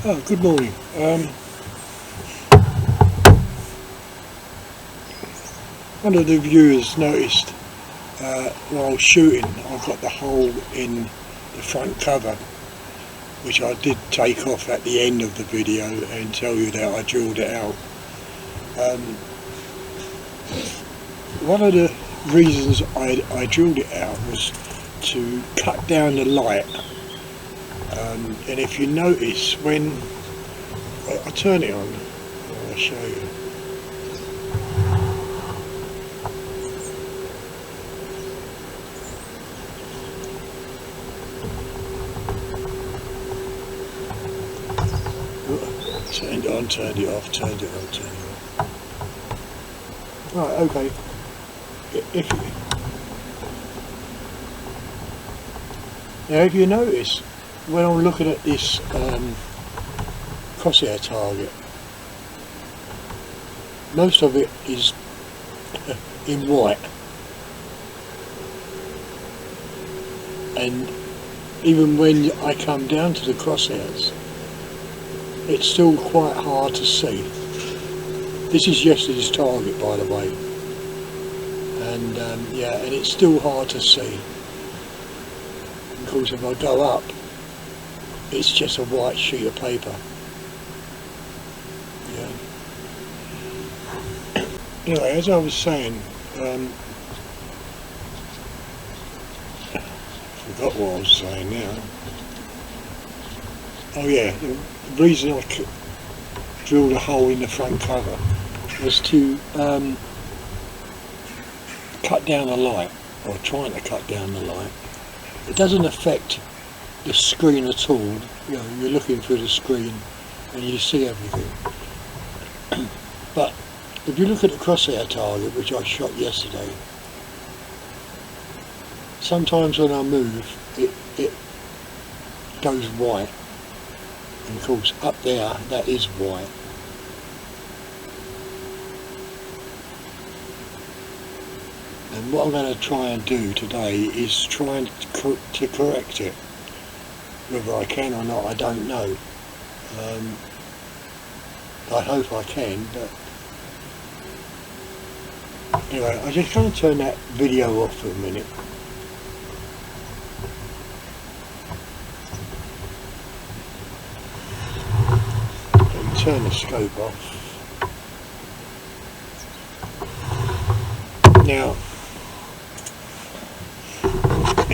Oh, good morning. One of the viewers noticed while shooting I got the hole in the front cover, which I did take off at the end of the video and tell you that I drilled it out. One of the reasons I drilled it out was to cut down the light. And if you notice, when I turn it on, I'll show you. Turned it on, turned it off, turned it on, turned it off. Right, okay. If you notice, when I'm looking at this crosshair target, most of it is in white, and even when I come down to the crosshairs, it's still quite hard to see. This is yesterday's target, by the way, and yeah, and it's still hard to see. Of course, if I go up, it's just a white sheet of paper. Yeah. Anyway, as I was saying, forgot what I was saying now. Oh yeah, the reason I drilled a hole in the front cover was to cut down the light, or trying to cut down the light. It doesn't affect the screen at all. You know, you're looking through the screen and you see everything. But if you look at the crosshair target, which I shot yesterday, sometimes when I move it goes white, and of course up there that is white. And what I'm going to try and do today is try and to correct it. Whether I can or not, I don't know. I hope I can, but anyway, I'm just going to turn that video off for a minute. And turn the scope off. Now,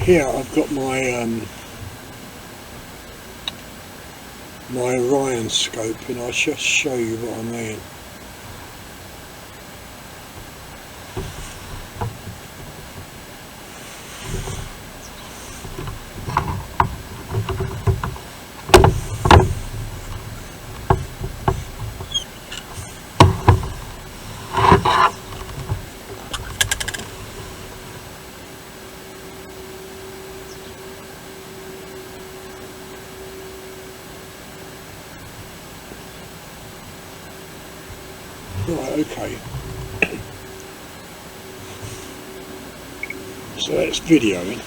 here I've got my my Orion scope, and I'll just show you what I mean. Right, okay. So that's videoing.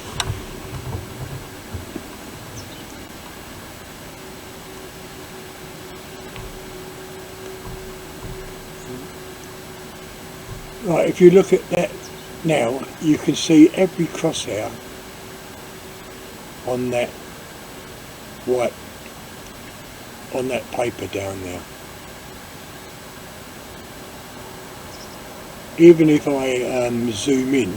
Right, if you look at that now, you can see every crosshair on that white, on that paper down there. Even if I zoom in,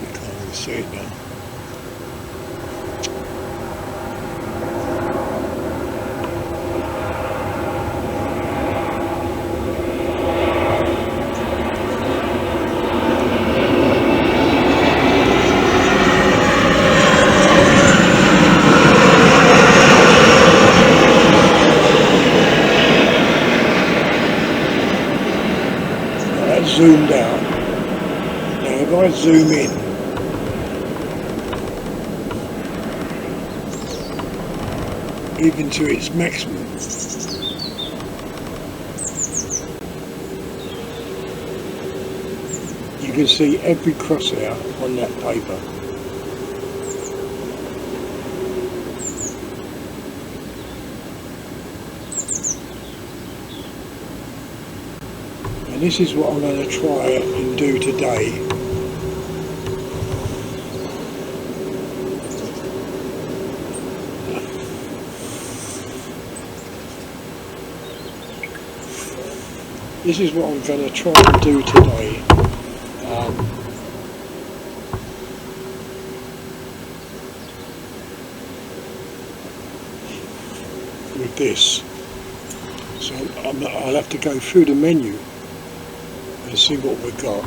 you can't really see it now. zoomed out. Now if I zoom in, even to its maximum, you can see every crosshair on that paper. And this is what I'm going to try and do today. This is what I'm going to try and do today. With this. So I'll have to go through the menu and see what we've got.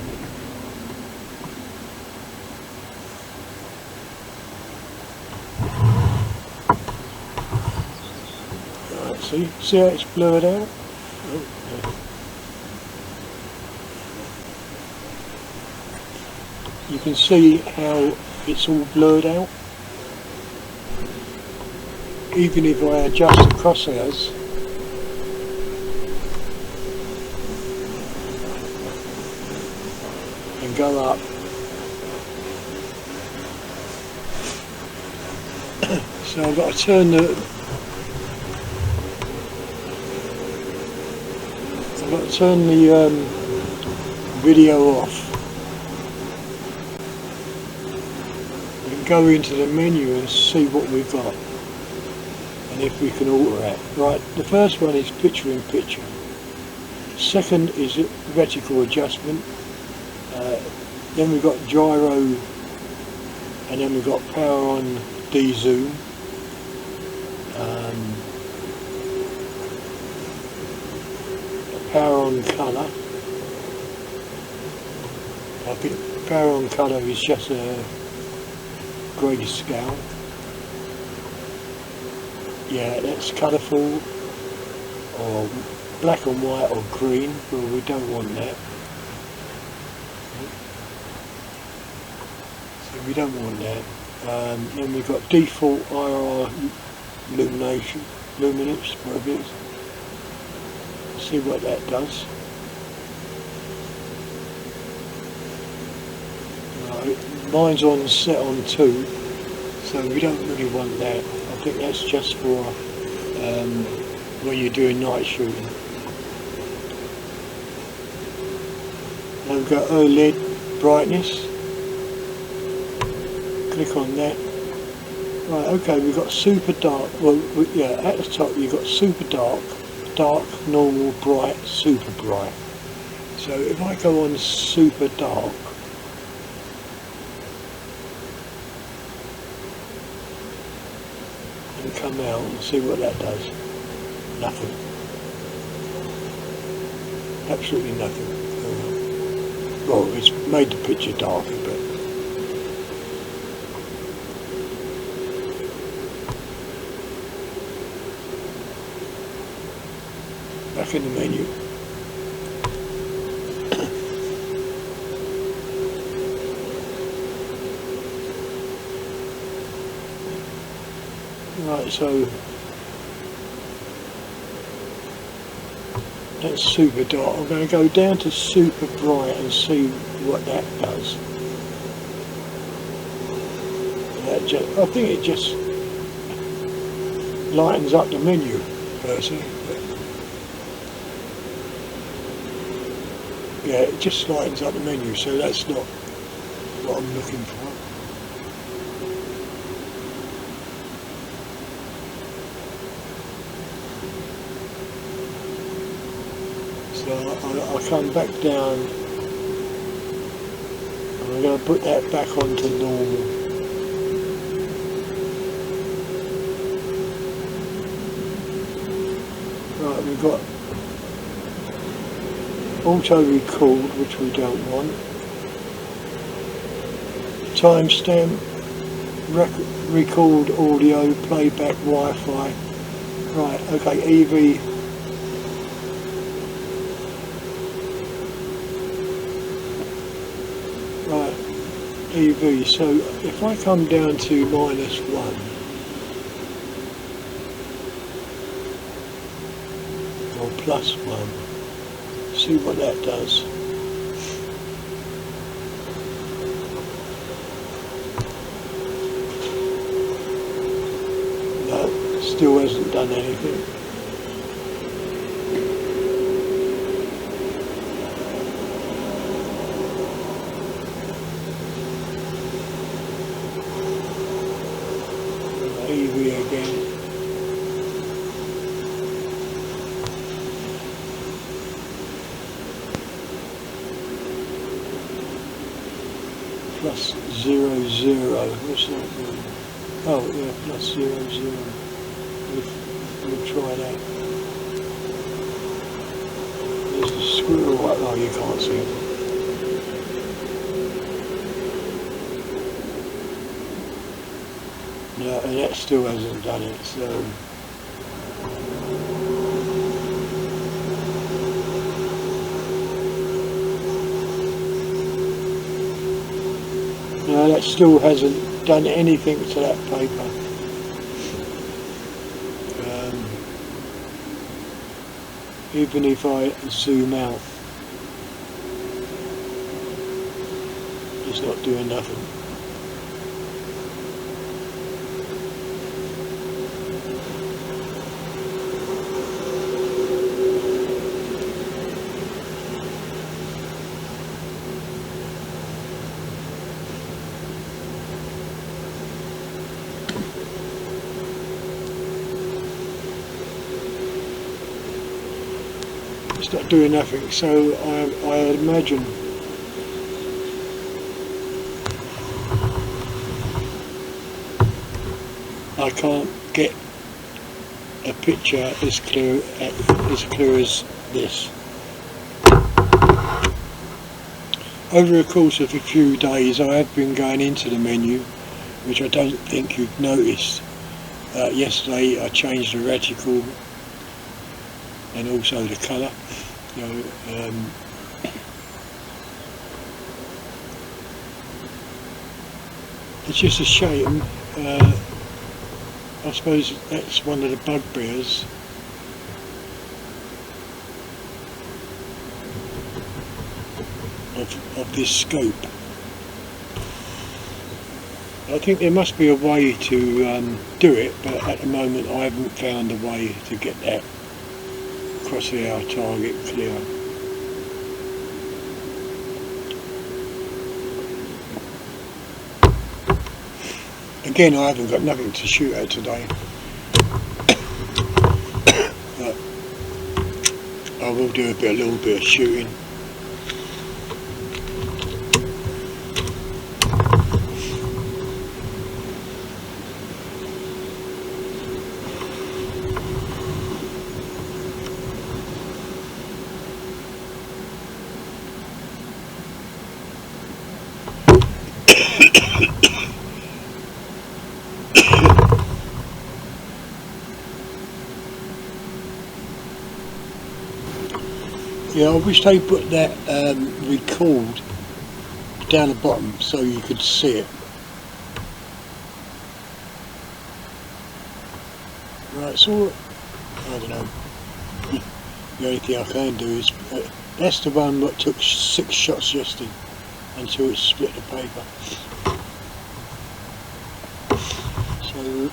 Right, see how it's blurred out? Oh, yeah. You can see how it's all blurred out. Even if I adjust the crosshairs, and go up, so I've got to turn the video off. Go into the menu and see what we've got and if we can alter it. Right, the first one is picture in picture. Second is reticle adjustment. Then we've got gyro, and then we've got power on de-zoom. Power on colour. I think power on colour is just a grayscale. Yeah, that's colourful, or black and white or green. Well, we don't want that. So we don't want that. Then we've got default IR luminance, whatever it is. See what that does. Right, mine's set on 2, so we don't really want that. I think that's just for when you're doing night shooting. Then we've got OLED brightness. Click on that. Right, okay, we've got super dark. Well, yeah, at the top you've got super dark, dark, normal, bright, super bright. So if I go on super dark, and come out and see what that does. Nothing. Absolutely nothing. Well, it's made the picture darker, but back in the menu. Right, so that's super dark. I'm going to go down to super bright and see what that does. That I think it just lightens up the menu, personally. Yeah, it just lightens up the menu, so that's not what I'm looking for. So I'll come back down, and I'm going to put that back onto normal. Right, we've got auto record, which we don't want. Timestamp, record audio, playback, Wi-Fi. Right, okay, EV. EV. So if I come down to -1 or +1, see what that does. No, still hasn't done anything. EV again. +00. What's that doing? Oh yeah, +00. We'll try that. There's the squirrel. Oh, you can't see it. No, and that still hasn't done it. So no, that still hasn't done anything to that paper. Even if I zoom out, it's not doing nothing. It's not doing nothing, so I imagine I can't get a picture as clear as this. Over the course of a few days I have been going into the menu, which I don't think you've noticed. Yesterday I changed the reticle and also the colour. It's just a shame. I suppose that's one of the bugbears. Of this scope. I think there must be a way to do it, but at the moment I haven't found a way to get that crosshair target clear. Again, I haven't got nothing to shoot at today, but I will do a little bit of shooting. Yeah, I wish they put that record down the bottom so you could see it. Right, so I don't know. The only thing I can do is that's the one that took 6 shots yesterday until it split the paper. So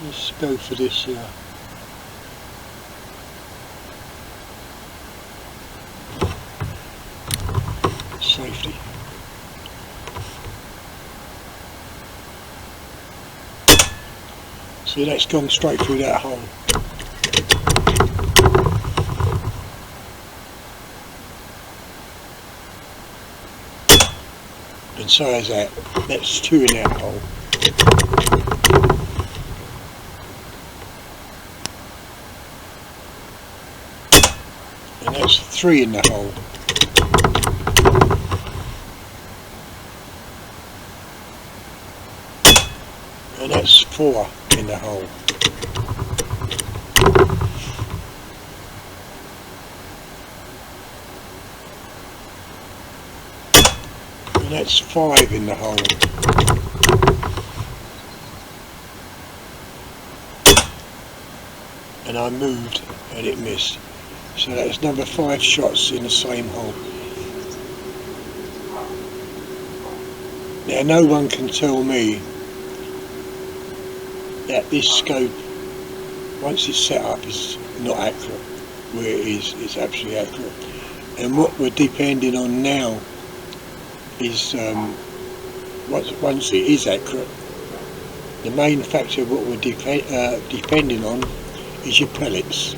let's go for this here. Safety. See, that's gone straight through that hole. And so is that. That's 2 in that hole. And that's 3 in the hole. And that's 4 in the hole. and that's 5 in the hole. And I moved and it missed. So that's another 5 shots in the same hole. Now no one can tell me that this scope, once it's set up, is not accurate. Where it is, it's absolutely accurate. And what we're depending on now is, once it is accurate, the main factor of what we're depending on is your pellets.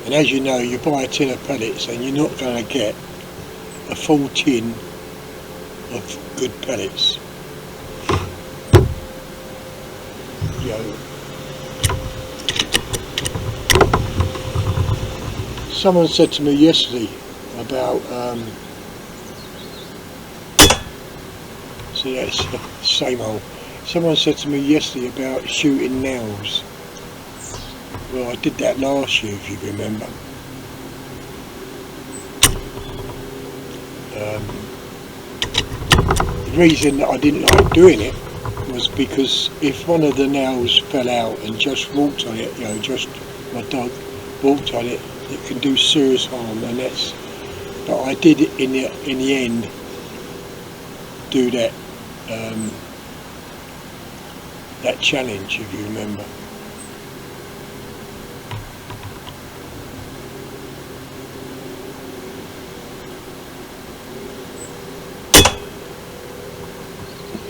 And as you know, you buy a tin of pellets and you're not going to get a full tin of good pellets. You know, someone said to me yesterday about, see that's the same hole. Someone said to me yesterday about shooting nails. Well, I did that last year, if you remember. The reason that I didn't like doing it was because if one of the nails fell out and just walked on it, you know, just my dog walked on it, it can do serious harm, and that's. But I did in the end do that that challenge, if you remember.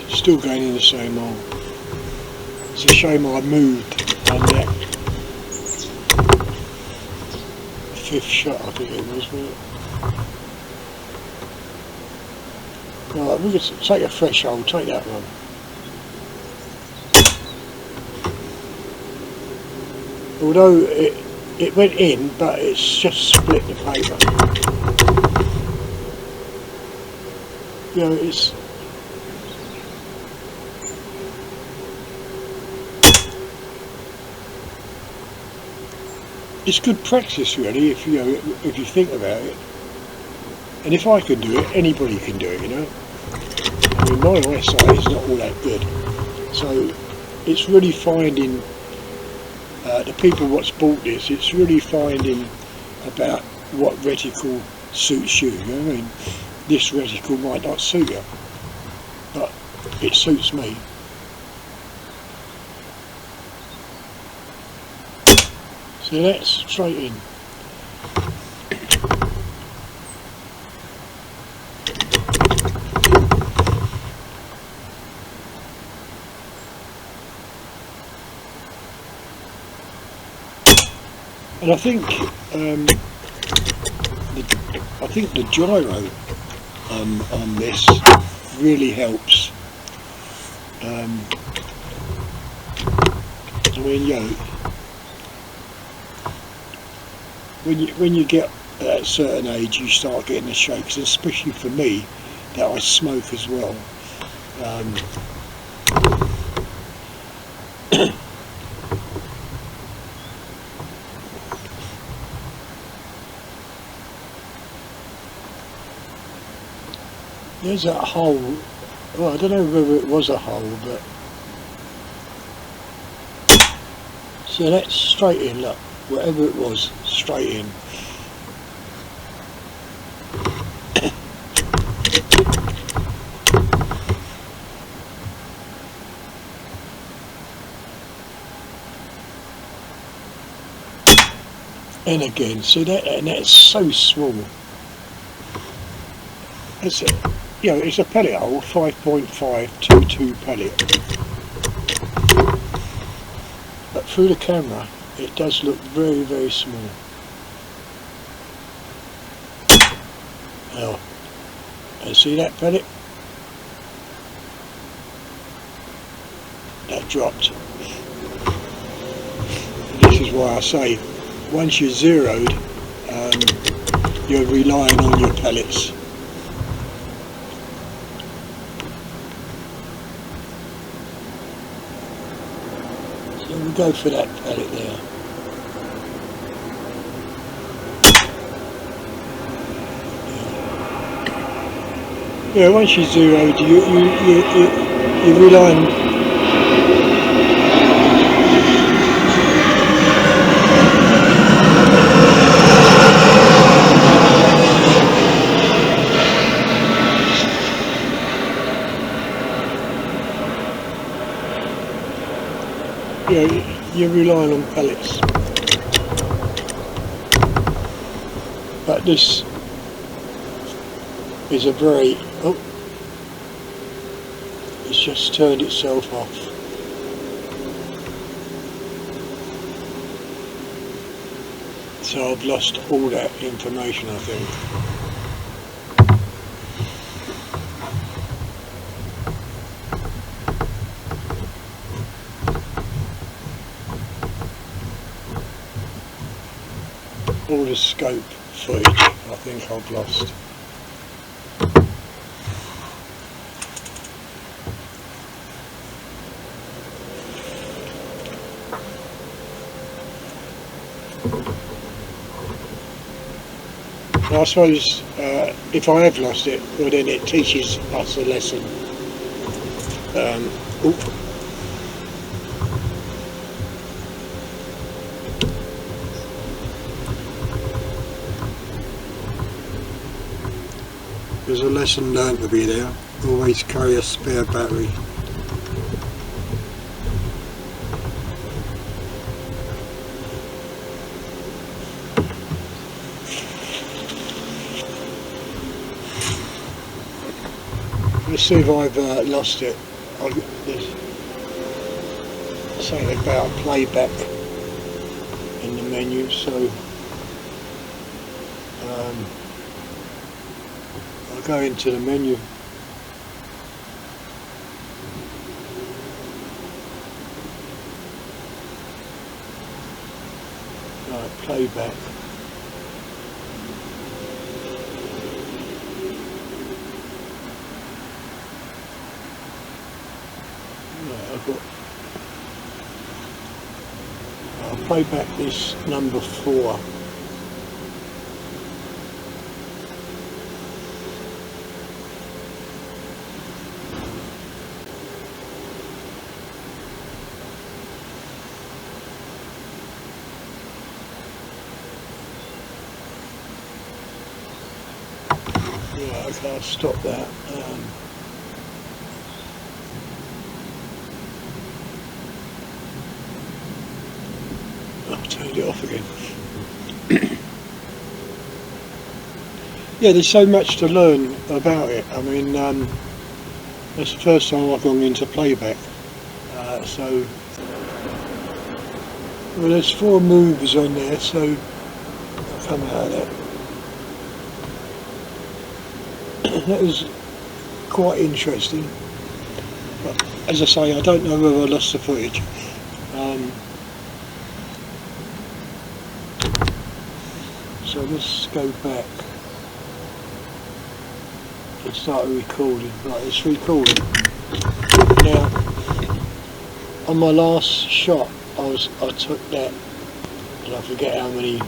Still going in the same hole. It's a shame I moved on that 5th shot, I think it was, wasn't it? Right, we could take a fresh hole, take that one. Although it went in, but it's just split the paper. You know, it's good practice, really, if you think about it. And if I can do it, anybody can do it, you know. I mean, my eyesight is not all that good, so it's really finding the people what's bought this. It's really finding about what reticle suits you. You know what I mean? This reticle might not suit you, but it suits me. So that's straight in. And I think the gyro on this really helps. I mean, you know, when you get at a certain age, you start getting the shakes, especially for me, that I smoke as well. There's that hole. Well, I don't know whether it was a hole, but so that's straight in. Look, whatever it was, straight in. And again, see that, and that's so small. That's it. You know, it's a pellet hole, 5.522 pellet. But through the camera, it does look very, very small. Now, and see that pellet? That dropped. This is why I say, once you're zeroed, you're relying on your pellets. So we'll go for that pellet there. Yeah, once you zeroed, you rely on. You're relying on pellets, but this is a very, it's just turned itself off. So I've lost all that information, I think. All the scope footage, I think I've lost. I suppose if I have lost it, well then it teaches us a lesson. There's a lesson learned to be there. Always carry a spare battery. Let's see if I've lost it. There's something about playback in the menu, so I'll go into the menu. Right, playback. I'll play back this number 4. Yeah, okay, I'll stop that. I've turned it off again. Yeah, there's so much to learn about it. I mean, that's the first time I've gone into playback. Well, there's 4 moves on there, so I'll come out of that. That was quite interesting. But as I say, I don't know whether I lost the footage. So let's go back and start recording. Right, it's recording. Now, on my last shot, I took that, and I forget how many.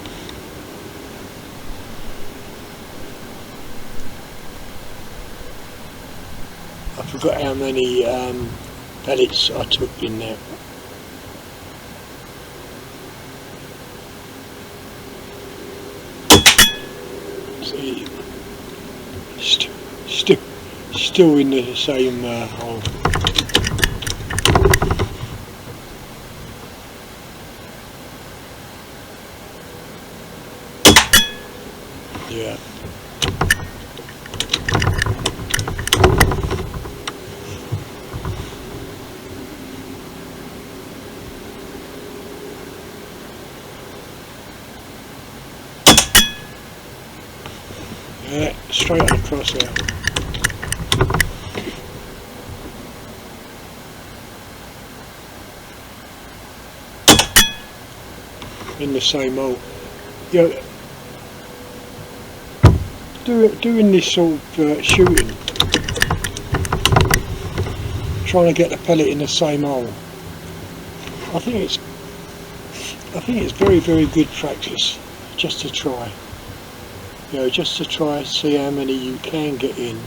I forgot how many pellets I took in there. See, still in the same hole. Yeah. Yeah, straight across there. In the same hole. Yeah, doing this sort of shooting, trying to get the pellet in the same hole. I think it's very, very good practice just to try. You know, just to try see how many you can get in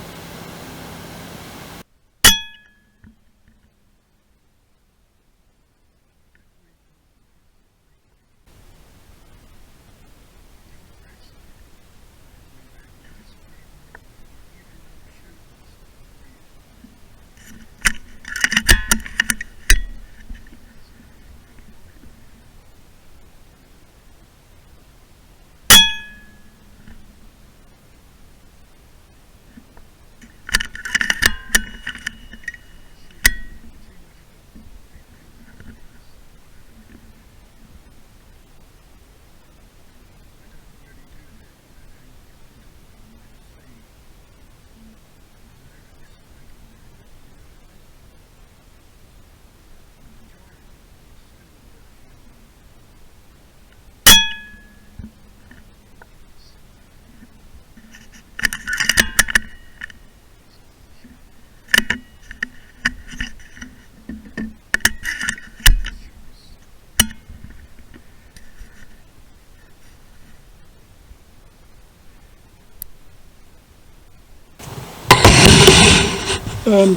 I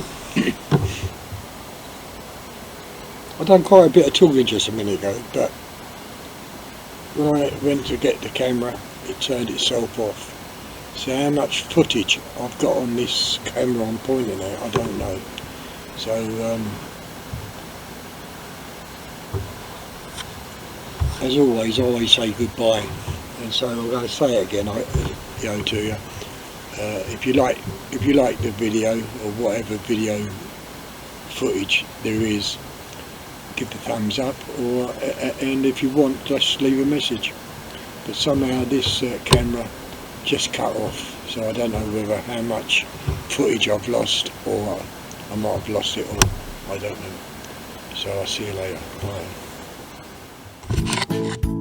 done quite a bit of talking just a minute ago, but when I went to get the camera, it turned itself off. So how much footage I've got on this camera I'm pointing at, I don't know. So as always, I always say goodbye, and so I'm going to say it again, to you. If you like the video or whatever video footage there is, give the thumbs up, or and if you want, just leave a message. But somehow this camera just cut off, so I don't know whether how much footage I've lost, or I might have lost it all. I don't know. So I'll see you later. Bye.